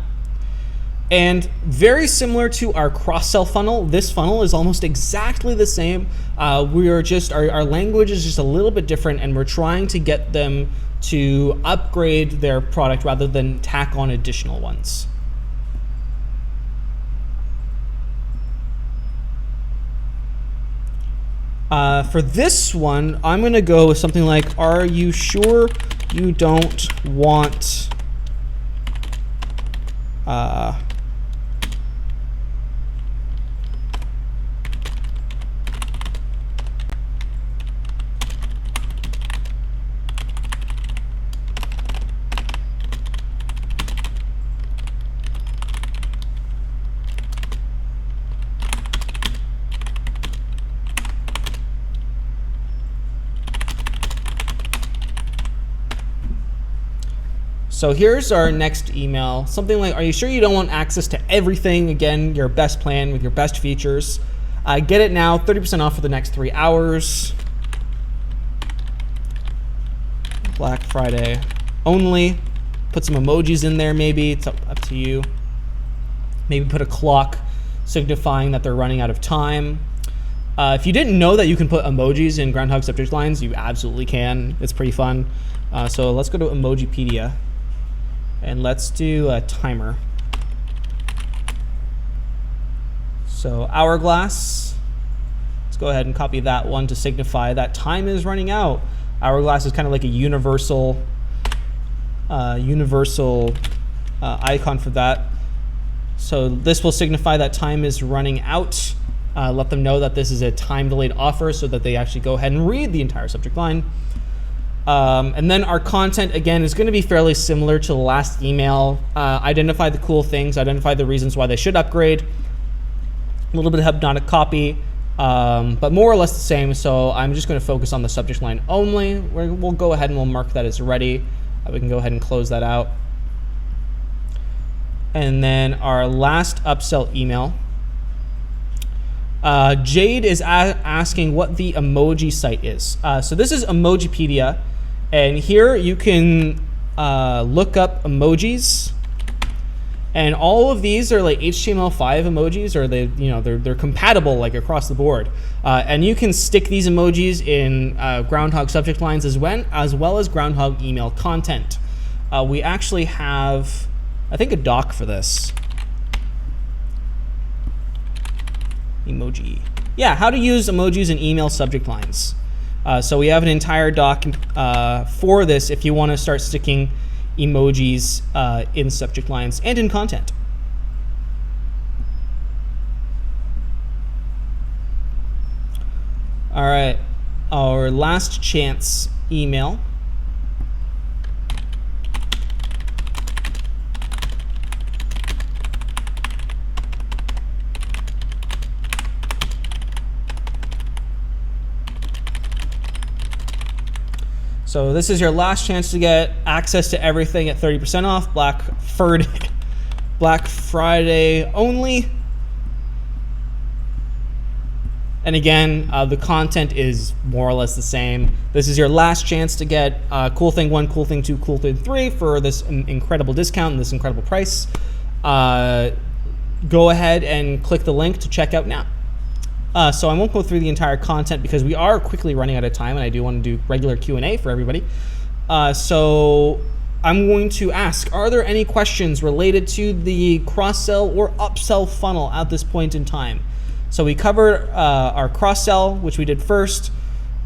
And very similar to our cross-sell funnel, this funnel is almost exactly the same. We are just, our language is just a little bit different, and we're trying to get them to upgrade their product rather than tack on additional ones. For this one, I'm gonna go with something like, are you sure you don't want So here's our next email, something like, are you sure you don't want access to everything? Again, your best plan with your best features. Get it now, 30% off for the next 3 hours. Black Friday only. Put some emojis in there maybe, it's up to you. Maybe put a clock signifying that they're running out of time. If you didn't know that you can put emojis in Groundhogg subject lines, you absolutely can. It's pretty fun. So let's go to Emojipedia. And let's do a timer. So hourglass, let's go ahead and copy that one to signify that time is running out. Hourglass is kind of like a universal icon for that. So this will signify that time is running out. Let them know that this is a time delayed offer so that they actually go ahead and read the entire subject line. And then our content, again, is going to be fairly similar to the last email. Identify the cool things, identify the reasons why they should upgrade. A little bit of hypnotic copy, but more or less the same. So I'm just going to focus on the subject line only. We'll go ahead and we'll mark that as ready. We can go ahead and close that out. And then our last upsell email. Jade is asking what the emoji site is. So this is Emojipedia, and here you can look up emojis, and all of these are like HTML5 emojis, or they're compatible like across the board. And you can stick these emojis in Groundhogg subject lines as well as Groundhogg email content. We actually have, I think, a doc for this. Emoji. Yeah, how to use emojis in email subject lines. So we have an entire doc for this if you want to start sticking emojis in subject lines and in content. All right, our last chance email. So this is your last chance to get access to everything at 30% off, Black Friday only. And again, the content is more or less the same. This is your last chance to get Cool Thing 1, Cool Thing 2, Cool Thing 3 for this incredible discount and this incredible price. Go ahead and click the link to check out now. So I won't go through the entire content because we are quickly running out of time, and I do want to do regular Q&A for everybody. So I'm going to ask, are there any questions related to the cross-sell or upsell funnel at this point in time? So we covered our cross-sell, which we did first,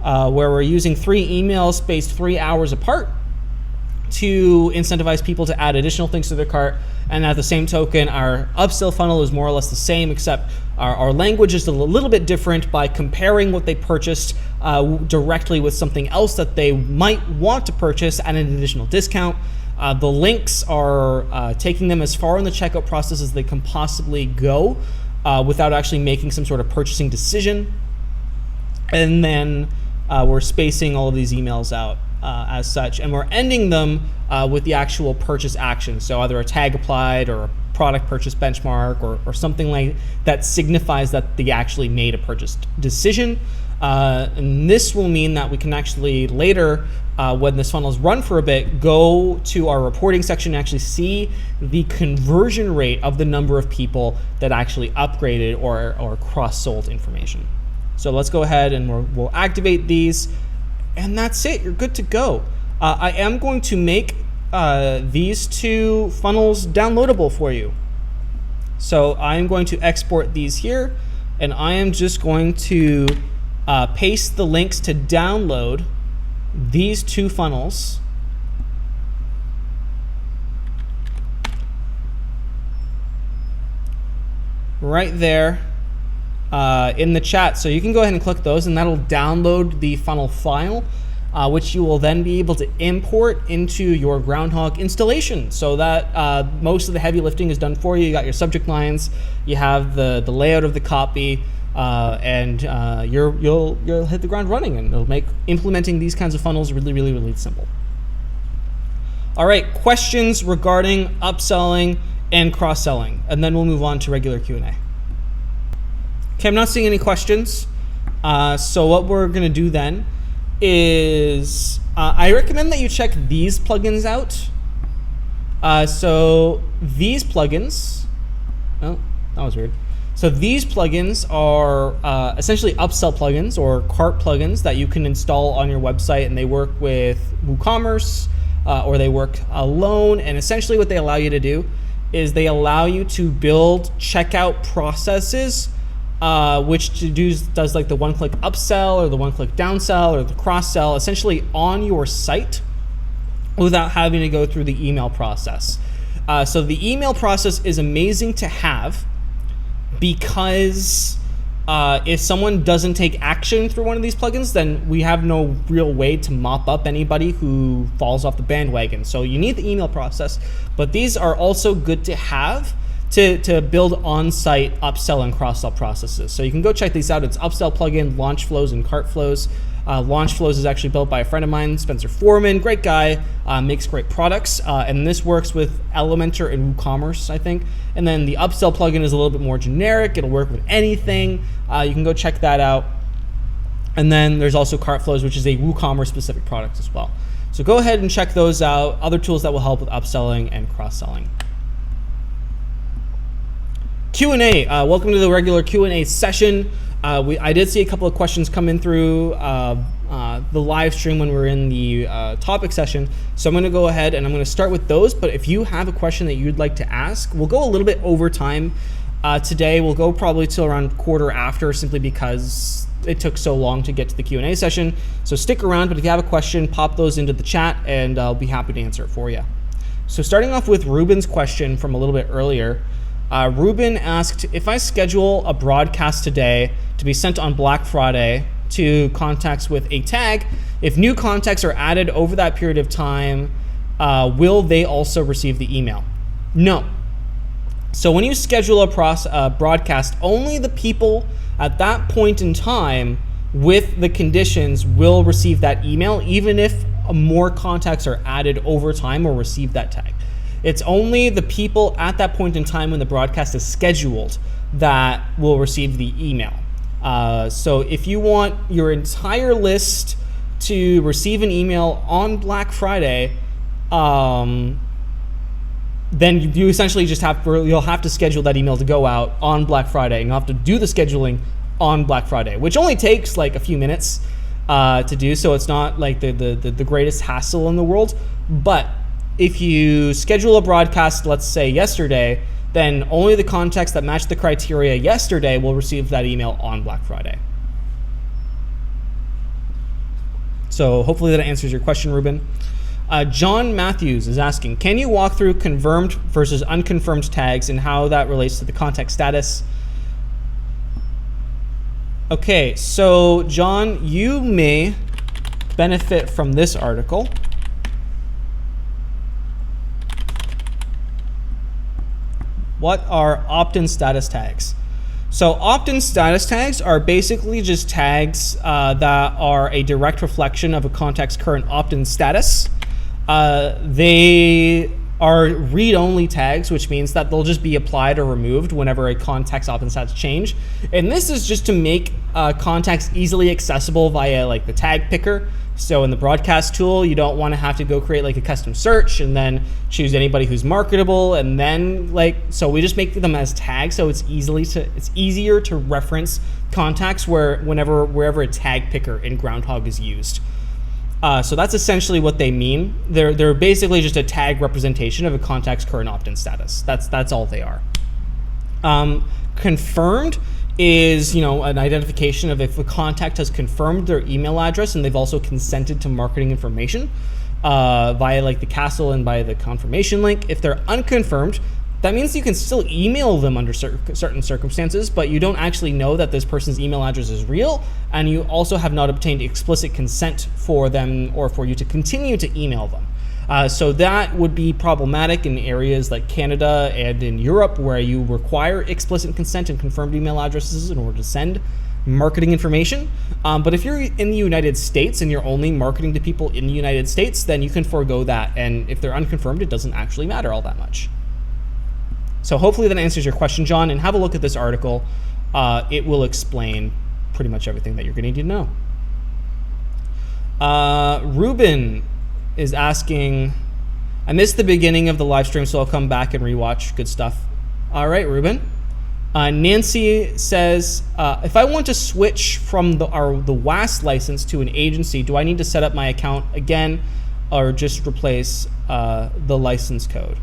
where we're using 3 emails spaced 3 hours apart to incentivize people to add additional things to their cart. And at the same token, our upsell funnel is more or less the same, except our language is a little bit different by comparing what they purchased directly with something else that they might want to purchase at an additional discount. The links are taking them as far in the checkout process as they can possibly go without actually making some sort of purchasing decision. And then we're spacing all of these emails out as such, and we're ending them with the actual purchase action. So either a tag applied or a product purchase benchmark or something like that signifies that they actually made a purchase decision. And this will mean that we can actually later, when this funnel is run for a bit, go to our reporting section and actually see the conversion rate of the number of people that actually upgraded or cross-sold information. So let's go ahead and we'll activate these, and that's it. You're good to go. I am going to make these 2 funnels downloadable for you. So I'm going to export these here, and I am just going to paste the links to download these 2 funnels right there in the chat. So you can go ahead and click those, and that'll download the funnel file, which you will then be able to import into your Groundhogg installation, so that most of the heavy lifting is done for you. You got your subject lines, you have the layout of the copy, and you'll hit the ground running, and it'll make implementing these kinds of funnels really, really, really simple. All right, questions regarding upselling and cross-selling, and then we'll move on to regular Q&A. Okay, I'm not seeing any questions. So what we're gonna do then is I recommend that you check these plugins out. So these plugins, oh, that was weird. So these plugins are essentially upsell plugins or cart plugins that you can install on your website, and they work with WooCommerce or they work alone. And essentially what they allow you to do is they allow you to build checkout processes, which does like the one-click upsell or the one-click downsell or the cross-sell essentially on your site without having to go through the email process. So the email process is amazing to have because if someone doesn't take action through one of these plugins, then we have no real way to mop up anybody who falls off the bandwagon. So you need the email process, but these are also good to have to build on-site upsell and cross-sell processes. So you can go check these out. It's UPsellPlugin, LaunchFlows, and Cartflows. LaunchFlows is actually built by a friend of mine, Spencer Foreman, great guy, makes great products, and this works with Elementor and WooCommerce, I think. And then the Upsell plugin is a little bit more generic. It'll work with anything. You can go check that out. And then there's also Cartflows, which is a WooCommerce specific product as well. So go ahead and check those out. Other tools that will help with upselling and cross-selling. Q&A. Welcome to the regular Q&A session. I did see a couple of questions come in through the live stream when we were in the topic session. So I'm going to go ahead and I'm going to start with those. But if you have a question that you'd like to ask, we'll go a little bit over time today. We'll go probably till around quarter after, simply because it took so long to get to the Q&A session. So stick around. But if you have a question, pop those into the chat and I'll be happy to answer it for you. So starting off with Ruben's question from a little bit earlier. Ruben asked, if I schedule a broadcast today to be sent on Black Friday to contacts with a tag, if new contacts are added over that period of time, will they also receive the email? No. So when you schedule a broadcast, only the people at that point in time with the conditions will receive that email, even if more contacts are added over time or receive that tag. It's only the people at that point in time when the broadcast is scheduled that will receive the email. So if you want your entire list to receive an email on Black Friday, then you essentially just you'll have to schedule that email to go out on Black Friday, and you'll have to do the scheduling on Black Friday, which only takes like a few minutes to do. So it's not like the greatest hassle in the world, but if you schedule a broadcast, let's say yesterday, then only the contacts that match the criteria yesterday will receive that email on Black Friday. So hopefully that answers your question, Ruben. John Matthews is asking, can you walk through confirmed versus unconfirmed tags and how that relates to the contact status? Okay, so John, you may benefit from this article. What are opt-in status tags? So opt-in status tags are basically just tags that are a direct reflection of a contact's current opt-in status. They are read-only tags, which means that they'll just be applied or removed whenever a contact's opt-in status change. And this is just to make contacts easily accessible via like the tag picker. So in the broadcast tool, you don't want to have to go create like a custom search and then choose anybody who's marketable, and then so we just make them as tags, so it's easier to reference contacts wherever a tag picker in Groundhogg is used. So that's essentially what they mean. They're basically just a tag representation of a contact's current opt-in status. That's all they are. Confirmed is an identification of if a contact has confirmed their email address and they've also consented to marketing information via like the castle and by the confirmation link. If they're unconfirmed, that means you can still email them under certain circumstances, but you don't actually know that this person's email address is real, and you also have not obtained explicit consent for them or for you to continue to email them. So that would be problematic in areas like Canada and in Europe, where you require explicit consent and confirmed email addresses in order to send marketing information. But if you're in the United States and you're only marketing to people in the United States, then you can forego that. And if they're unconfirmed, it doesn't actually matter all that much. So hopefully that answers your question, John, and have a look at this article. It will explain pretty much everything that you're going to need to know. Ruben is asking, I missed the beginning of the live stream, so I'll come back and rewatch. Good stuff. All right, Ruben. Nancy says, if I want to switch from the WAS license to an agency, do I need to set up my account again or just replace the license code?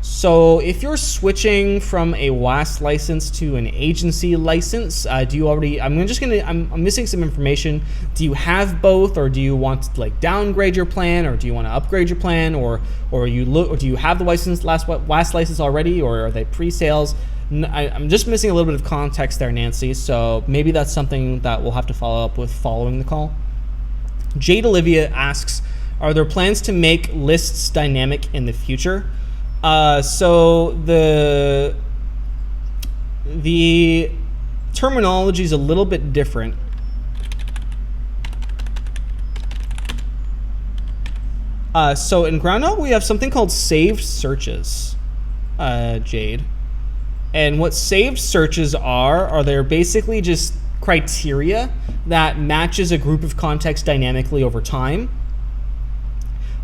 So if you're switching from a WAS license to an agency license, do you already, I'm missing some information. Do you have both, or do you want to like downgrade your plan, or do you want to upgrade your plan, or do you have the WAS license already, or are they pre-sales? I'm just missing a little bit of context there, Nancy. So maybe that's something that we'll have to follow up with following the call. Jade Olivia asks, are there plans to make lists dynamic in the future? So the terminology is a little bit different. So in Groundhogg, we have something called saved searches, Jade. And what saved searches are they're basically just criteria that matches a group of contacts dynamically over time.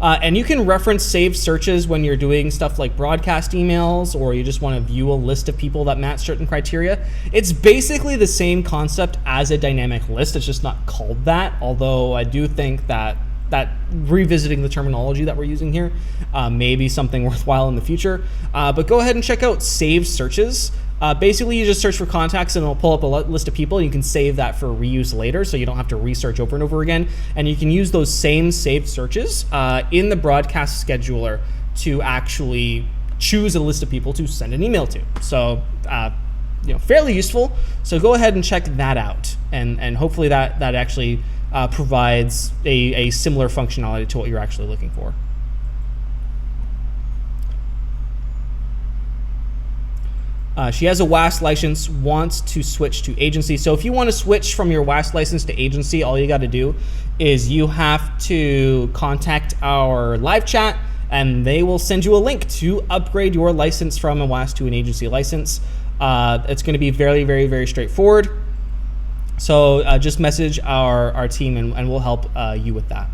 And you can reference saved searches when you're doing stuff like broadcast emails, or you just want to view a list of people that match certain criteria. It's basically the same concept as a dynamic list. It's just not called that, although I do think that revisiting the terminology that we're using here may be something worthwhile in the future. But go ahead and check out saved searches. Basically, you just search for contacts and it'll pull up a list of people. You can save that for reuse later, so you don't have to research over and over again. And you can use those same saved searches in the broadcast scheduler to actually choose a list of people to send an email to. So, fairly useful. So go ahead and check that out, and hopefully that actually provides a similar functionality to what you're actually looking for. She has a WAS license, wants to switch to agency. So if you want to switch from your WAS license to agency, all you got to do is you have to contact our live chat, and they will send you a link to upgrade your license from a WAS to an agency license. It's going to be very, very, very straightforward. So just message our team and we'll help you with that.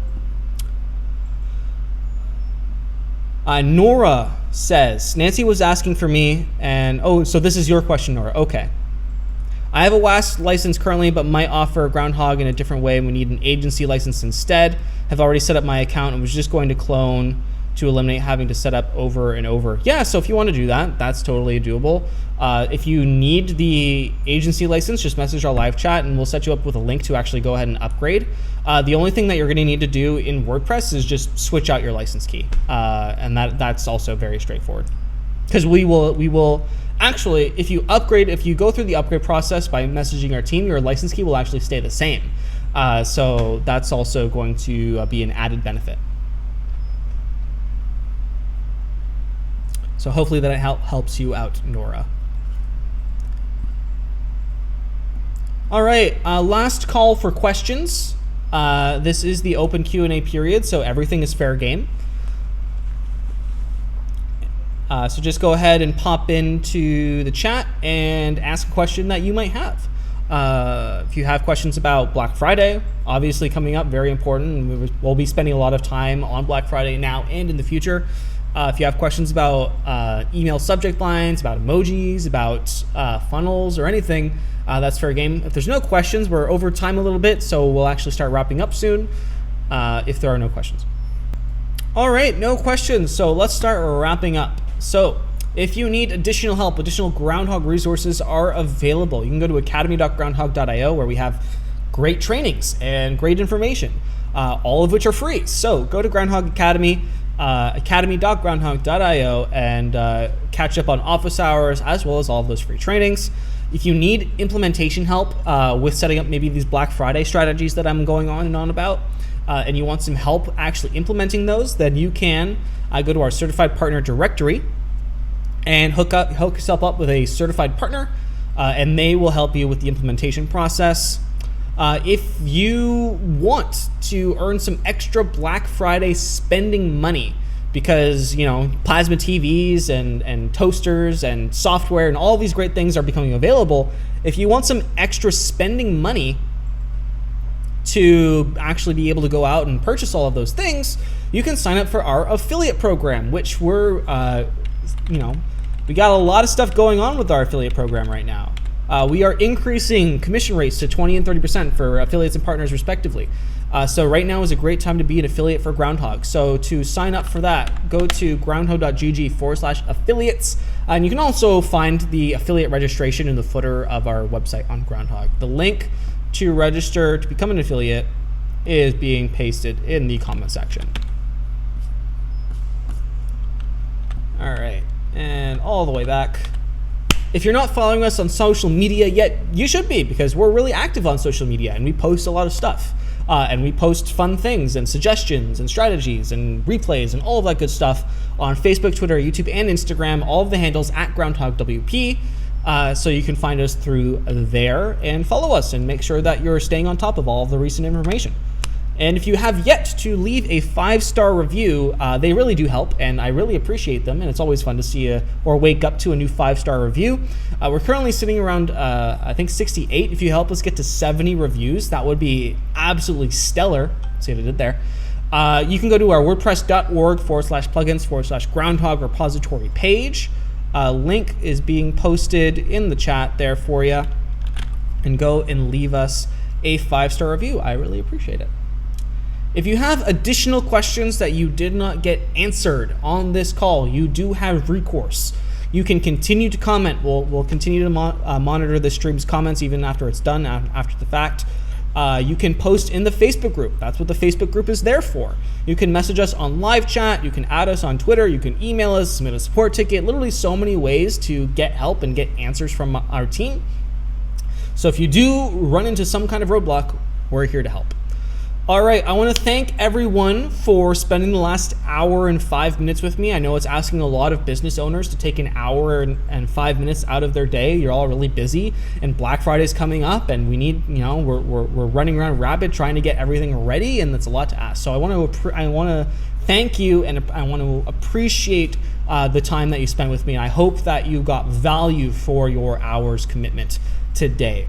Nora says, Nancy was asking for me, and so this is your question, Nora. Okay. I have a WAS license currently, but might offer Groundhogg in a different way. We need an agency license instead. Have already set up my account and was just going to clone to eliminate having to set up over and over. Yeah, so if you want to do that, that's totally doable. If you need the agency license, just message our live chat and we'll set you up with a link to actually go ahead and upgrade. The only thing that you're going to need to do in WordPress is just switch out your license key. And that's also very straightforward. Because we will actually, if you go through the upgrade process by messaging our team, your license key will actually stay the same. So that's also going to be an added benefit. So hopefully that helps you out, Nora. All right, last call for questions. This is the open Q&A period, so everything is fair game. So just go ahead and pop into the chat and ask a question that you might have. If you have questions about Black Friday, obviously coming up, very important. We'll be spending a lot of time on Black Friday now and in the future. If you have questions about email subject lines, about emojis, about funnels, or anything, that's fair game. If there's no questions, we're over time a little bit, so we'll actually start wrapping up soon if there are no questions. All right, no questions, so let's start wrapping up. So if you need additional help, additional Groundhogg resources are available. You can go to academy.groundhogg.io, where we have great trainings and great information, all of which are free. So go to Groundhogg Academy, academy.groundhogg.io, and catch up on office hours as well as all of those free trainings. If you need implementation help with setting up maybe these Black Friday strategies that I'm going on and on about, and you want some help actually implementing those, then you can go to our certified partner directory and hook yourself up with a certified partner, and they will help you with the implementation process. If you want to earn some extra Black Friday spending money, because plasma TVs and toasters and software and all these great things are becoming available, if you want some extra spending money to actually be able to go out and purchase all of those things, you can sign up for our affiliate program, which we got a lot of stuff going on with our affiliate program right now. We are increasing commission rates to 20 and 30% for affiliates and partners respectively. So right now is a great time to be an affiliate for Groundhogg. So to sign up for that, go to groundhogg.gg/affiliates. And you can also find the affiliate registration in the footer of our website on Groundhogg. The link to register to become an affiliate is being pasted in the comment section. All right, and all the way back. If you're not following us on social media yet, you should be, because we're really active on social media and we post a lot of stuff. And we post fun things and suggestions and strategies and replays and all of that good stuff on Facebook, Twitter, YouTube, and Instagram. All of the handles at GroundhoggWP. So you can find us through there and follow us and make sure that you're staying on top of all of the recent information. And if you have yet to leave a 5-star review, they really do help, and I really appreciate them. And it's always fun to see or wake up to a new 5-star review. We're currently sitting around, I think 68. If you help us get to 70 reviews, that would be absolutely stellar. See what I did there. You can go to our wordpress.org/plugins/Groundhogg repository page. Link is being posted in the chat there for you. And go and leave us a 5-star review. I really appreciate it. If you have additional questions that you did not get answered on this call, you do have recourse. You can continue to comment. We'll continue to monitor the stream's comments even after it's done, after the fact. You can post in the Facebook group. That's what the Facebook group is there for. You can message us on live chat. You can add us on Twitter. You can email us, submit a support ticket. Literally so many ways to get help and get answers from our team. So if you do run into some kind of roadblock, we're here to help. All right, I want to thank everyone for spending the last hour and 5 minutes with me. I know it's asking a lot of business owners to take an hour and 5 minutes out of their day. You're all really busy, and Black Friday is coming up, and we need, we're running around rapid trying to get everything ready, and that's a lot to ask. So I want to thank you, and I want to appreciate the time that you spent with me. I hope that you got value for your hour's commitment today.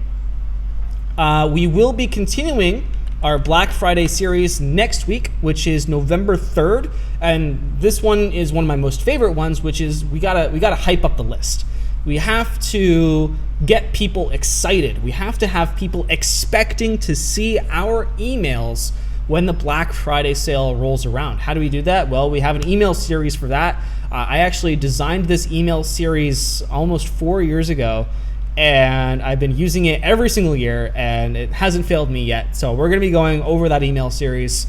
We will be continuing our Black Friday series next week, which is November 3rd. And this one is one of my most favorite ones, which is we gotta hype up the list. We have to get people excited. We have to have people expecting to see our emails when the Black Friday sale rolls around. How do we do that? Well, we have an email series for that. I actually designed this email series almost 4 years ago, and I've been using it every single year, and it hasn't failed me yet. So we're going to be going over that email series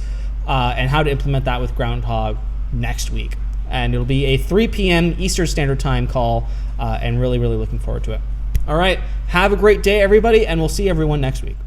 and how to implement that with Groundhogg next week. And it'll be a 3 p.m. Eastern Standard Time call, and really, really looking forward to it. All right, have a great day, everybody, and we'll see everyone next week.